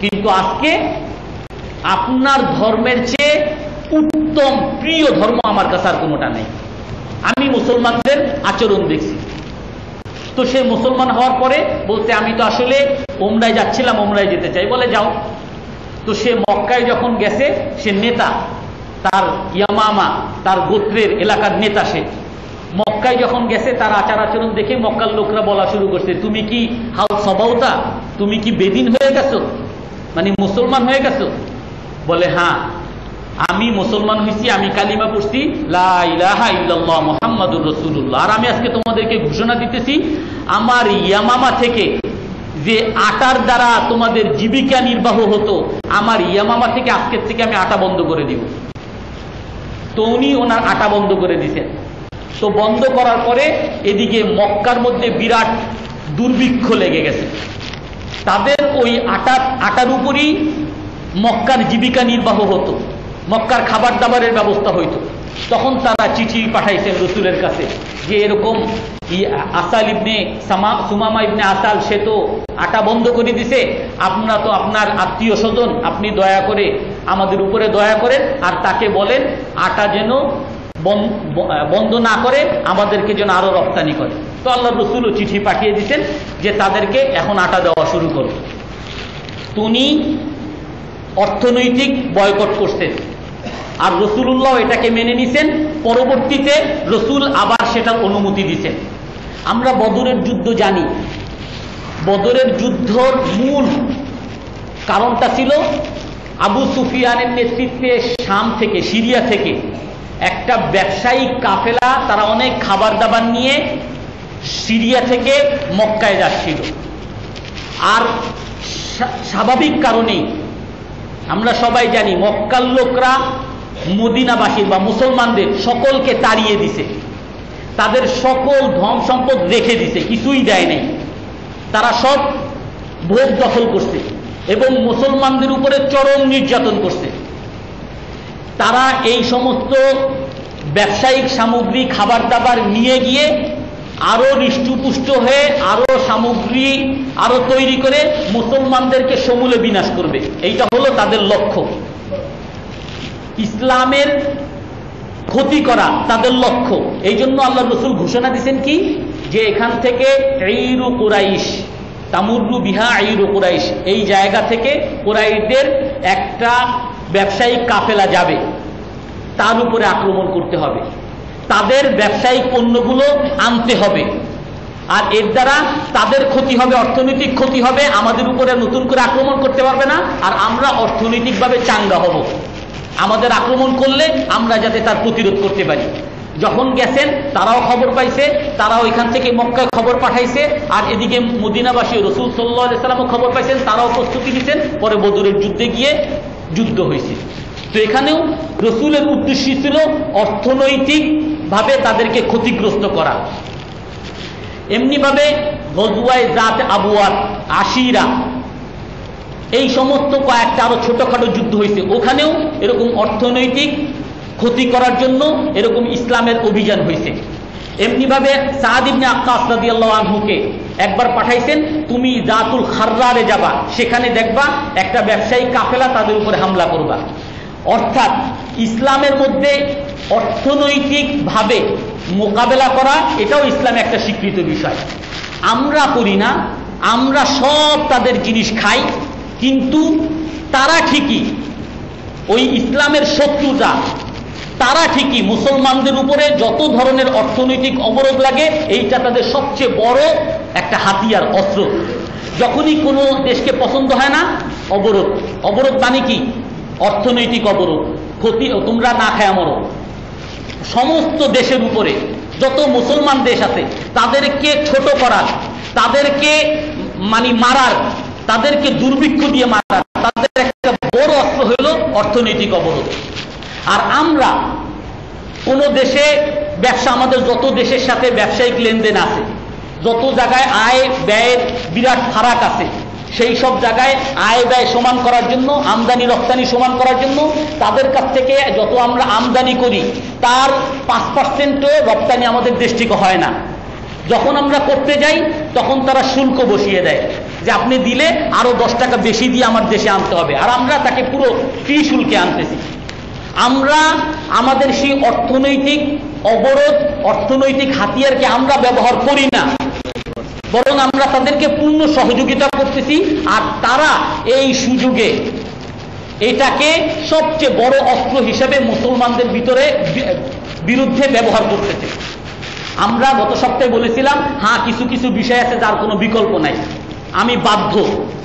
কিন্তু আজকে আপনার ধর্মের চেয়ে উত্তম প্রিয় ধর্ম আমার কাছে আর কোনোটা নেই। আমি মুসলমানদের আচরণ দেখছি। তো সে মুসলমান হওয়ার পরে বলতে, আমি তো আসলে ওমরায় যাচ্ছিলাম, ওমরায় যেতে চাই। বলে যাও। তো সে মক্কায় যখন গেছে, সে নেতা, তার ইয়ামামা, তার গোত্রের এলাকার নেতা। সে মক্কায় যখন গেছে, তার আচার আচরণ দেখে মক্কার লোকরা বলা শুরু করছে, তুমি কি হাল সবাউতা, তুমি কি বেদিন হয়ে গেছো, মানে মুসলমান হয়ে গেছো? বলে হ্যাঁ, আমি মুসলমান হয়েছি, আমি কালিমা পড়ছি লা ইলাহা ইল্লাল্লাহ মুহাম্মাদুর রাসূলুল্লাহ। আর আমি আজকে তোমাদেরকে ঘোষণা দিতেছি, আমার ইয়ামামা থেকে যে আটার দ্বারা তোমাদের জীবিকা নির্বাহ হতো, আমার ইয়ামামা থেকে আজকের থেকে আমি আটা বন্ধ করে দিব। তো উনি ওনার আটা বন্ধ করে দিছেন। তো বন্ধ করার পরে এদিকে মক্কার মধ্যে বিরাট দুর্ভিক্ষ লেগে গেছে। তাদের ওই আটার উপরই মক্কার জীবিকা নির্বাহ হতো, মক্কার খাবার দাবারের ব্যবস্থা হইতো। তখন তারা চিঠি পাঠাইছেন রসুলের কাছে যে এরকম আসাল ইবনে সুমামা ইবনে আসাল, সে তো আটা বন্ধ করে দিছে, আপনারা তো আপনার আত্মীয় স্বজন, আপনি দয়া করে আমাদের উপরে দয়া করেন, আর তাকে বলেন আটা যেন বন্ধ না করে, আমাদেরকে যেন আরো রপ্তানি করে। তো আল্লাহ রসুলও চিঠি পাঠিয়ে দিচ্ছেন যে তাদেরকে এখন আটা দেওয়া শুরু করো। উনি অর্থনৈতিক বয়কট করছেন, আর রসুলুল্লাহ এটাকে মেনে নিছেন। পরবর্তীতে রসুল আবার সেটার অনুমতি দিচ্ছেন। আমরা বদরের যুদ্ধ জানি। বদরের যুদ্ধর মূল কারণটা ছিল আবু সুফিয়ানের নেতৃত্বে শাম থেকে, সিরিয়া থেকে একটা ব্যবসায়িক কাফেলা, তারা অনেক খাবার দাবার নিয়ে সিরিয়া থেকে মক্কায় যাচ্ছিল। আর স্বাভাবিক কারণেই আমরা সবাই জানি মক্কার লোকরা মদিনাবাসী বা মুসলমানদের সকলকে তাড়িয়ে দিছে, তাদের সকল ধন সম্পদ রেখে দিছে, কিছুই দেয় নাই। তারা সব ভোগ দখল করছে এবং মুসলমানদের উপরে চরম নির্যাতন করছে। তারা এই সমস্ত ব্যবসায়িক সামগ্রী, খাবার দাবার নিয়ে গিয়ে আরো হৃষ্টপুষ্ট হয়ে আরো সামগ্রী আরো তৈরি করে মুসলমানদেরকে সমূলে বিনাশ করবে, এইটা হলো তাদের লক্ষ্য। ইসলামের ক্ষতি করা তাদের লক্ষ্য। এই জন্য আল্লাহ রসুল ঘোষণা দিচ্ছেন কি, যে এখান থেকে ঈরু কুরাইশ তামুরু বিহা ঈরু কুরাইশ, এই জায়গা থেকে কুরাইশদের একটা ব্যবসায়িক কাফেলা যাবে, তার উপরে আক্রমণ করতে হবে, তাদের ব্যবসায়িক পণ্যগুলো আনতে হবে। আর এর দ্বারা তাদের ক্ষতি হবে, অর্থনৈতিক ক্ষতি হবে, আমাদের উপরে নতুন করে আক্রমণ করতে পারবে না, আর আমরা অর্থনৈতিকভাবে চাঙ্গা হব। আমাদের আক্রমণ করলে আমরা যাতে তার প্রতিরোধ করতে পারি। যখন গেছেন তারাও খবর পাইছে, তারাও এখান থেকে মক্কায় খবর পাঠাইছে, আর এদিকে মদিনাবাসী রসুল সাল্লাল্লাহু আলাইহি ওয়াসাল্লামও খবর পাইছেন, তারাও প্রস্তুতি নিচ্ছেন। পরে বদরের যুদ্ধে গিয়ে যুদ্ধ হয়েছে। তো এখানেও রসুলের উদ্দেশ্য ছিল অর্থনৈতিক ভাবে তাদেরকে ক্ষতিগ্রস্ত করা। এমনিভাবে গজওয়ায়ে জাত আবওয়াত, আশিরা, এই সমস্ত কয়েকটা আরো ছোটখাটো যুদ্ধ হয়েছে, ওখানেও এরকম অর্থনৈতিক ক্ষতি করার জন্য এরকম ইসলামের অভিযান হয়েছে। এমনিভাবে সাদ ইবনে আক্কাস রাদিয়াল্লাহু আনহুকে একবার পাঠাইছেন, তুমি জাতুল খাররারে যাবা, সেখানে দেখবা একটা ব্যবসায়িক কাফেলা, তাদের উপরে হামলা করবা। অর্থাৎ ইসলামের মধ্যে অর্থনৈতিকভাবে মোকাবেলা করা, এটাও ইসলামে একটা স্বীকৃত বিষয়। আমরা করি না, আমরা সব তাদের জিনিস খাই, কিন্তু তারা ঠিকই ওই ইসলামের শত্রুতা, তারা ঠিকই মুসলমানদের উপরে যত ধরনের অর্থনৈতিক অবরোধ লাগে, এইটা তাদের সবচেয়ে বড় একটা হাতিয়ার, অস্ত্র। যখনই কোনো দেশকে পছন্দ হয় না, অবরোধ। অবরোধ মানে কি? অর্থনৈতিক অবরোধ, ক্ষতি, তোমরা না খায় মরো। সমস্ত দেশের উপরে যত মুসলমান দেশ আছে তাদেরকে ছোট করার, তাদেরকে মারার, তাদেরকে দুর্ভিক্ষ দিয়ে মারার তাদের একটা বড় অস্ত্র হইল অর্থনৈতিক অবরোধ। আর আমরা কোন দেশে ব্যবসা, আমাদের যত দেশের সাথে ব্যবসায়িক লেনদেন আছে, যত জায়গায় আয় ব্যয়ের বিরাট ফারাক আছে, সেই সব জায়গায় আয় ব্যয় সমান করার জন্য, আমদানি রপ্তানি সমান করার জন্য তাদের কাছ থেকে যত আমরা আমদানি করি তার 5%ও রপ্তানি আমাদের দেশ থেকে হয় না। যখন আমরা করতে যাই তখন তারা শুল্ক বসিয়ে দেয় যে আপনি দিলে আরো 10 টাকা বেশি দিয়ে আমার দেশে আনতে হবে, আর আমরা তাকে পুরো ফ্রি শুল্কে আনতেছি। আমরা আমাদের সেই অর্থনৈতিক অবরোধ, অর্থনৈতিক হাতিয়ারকে আমরা ব্যবহার করি না, বরং আমরা তাদেরকে পূর্ণ সহযোগিতা করতেছি, আর তারা এই সুযোগে এটাকে সবচেয়ে বড় অস্ত্র হিসেবে মুসলমানদের বিরুদ্ধে ব্যবহার করতেছে। আমরা গত সপ্তাহে বলেছিলাম, হ্যাঁ কিছু কিছু বিষয় আছে যার কোনো বিকল্প নাই, আমি বাধ্য,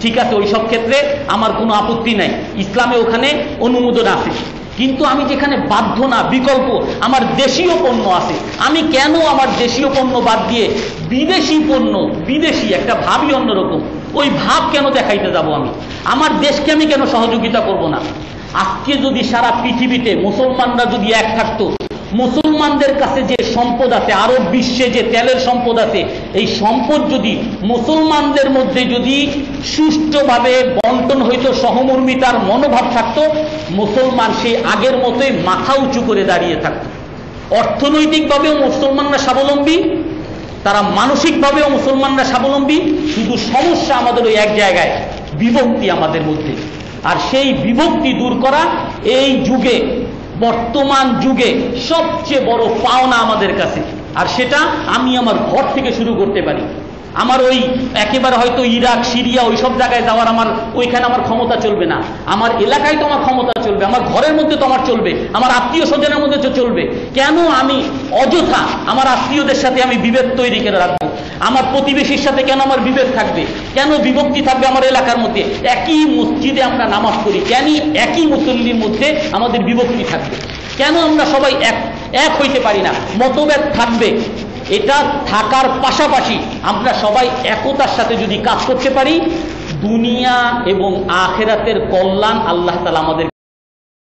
ঠিক আছে, ওই সব ক্ষেত্রে আমার কোনো আপত্তি নাই, ইসলামে ওখানে অনুমোদন আছে। কিন্তু আমি যেখানে বাধ্য না, বিকল্প, আমার দেশীয় পণ্য আছে, আমি কেন আমার দেশীয় পণ্য বাদ দিয়ে বিদেশি পণ্য, বিদেশি একটা ভাবই অন্যরকম, ওই ভাব কেন দেখাইতে যাব? আমি আমার দেশকে আমি কেন সহযোগিতা করব না? আজকে যদি সারা পৃথিবীতে মুসলমানরা যদি এক থাকতো, মুসলমানদের কাছে যে সম্পদ আছে, আরব বিশ্বে যে তেলের সম্পদ আছে, এই সম্পদ যদি মুসলমানদের মধ্যে যদি সুষ্ঠুভাবে বন্টন হইতো, সহমর্মিতার মনোভাব থাকতো, মুসলমান সেই আগের মতোই মাথা উঁচু করে দাঁড়িয়ে থাকতো। অর্থনৈতিকভাবেও মুসলমানরা স্বাবলম্বী, তারা মানসিকভাবেও মুসলমানরা স্বাবলম্বী। শুধু সমস্যা আমাদের ওই এক জায়গায়, বিভক্তি আমাদের মধ্যে। আর সেই বিভক্তি দূর করা এই যুগে, বর্তমান যুগে সবচেয়ে বড় পাওনা আমাদের কাছে। আর সেটা আমি আমার ঘর থেকে শুরু করতে পারি। আমার ওই একেবারে হয়তো ইরাক, সিরিয়া ওই সব জায়গায় যাওয়ার আমার ওইখানে আমার ক্ষমতা চলবে না, আমার এলাকায় তো আমার ক্ষমতা চলবে, আমার ঘরের মধ্যে তো আমার চলবে, আমার আত্মীয় স্বজনের মধ্যে তো চলবে। কেন আমি অযথা আমার আত্মীয়দের সাথে আমি বিভেদ তৈরি করে রাখবো? আমার প্রতিবেশীর সাথে কেন আমার বিভেদ থাকবে? কেন বিভক্তি থাকবে আমার এলাকার মধ্যে? একই মসজিদে আমরা নামাজ পড়ি, কেন একই মুসল্লির মধ্যে আমাদের বিভক্তি থাকবে? কেন আমরা সবাই এক হইতে পারি না? মতভেদ থাকবে, এটা থাকার পাশাপাশি আমরা সবাই একতার সাথে যদি কাজ করতে পারি, দুনিয়া এবং আখিরাতের কল্যাণ আল্লাহ তাআলা আমাদের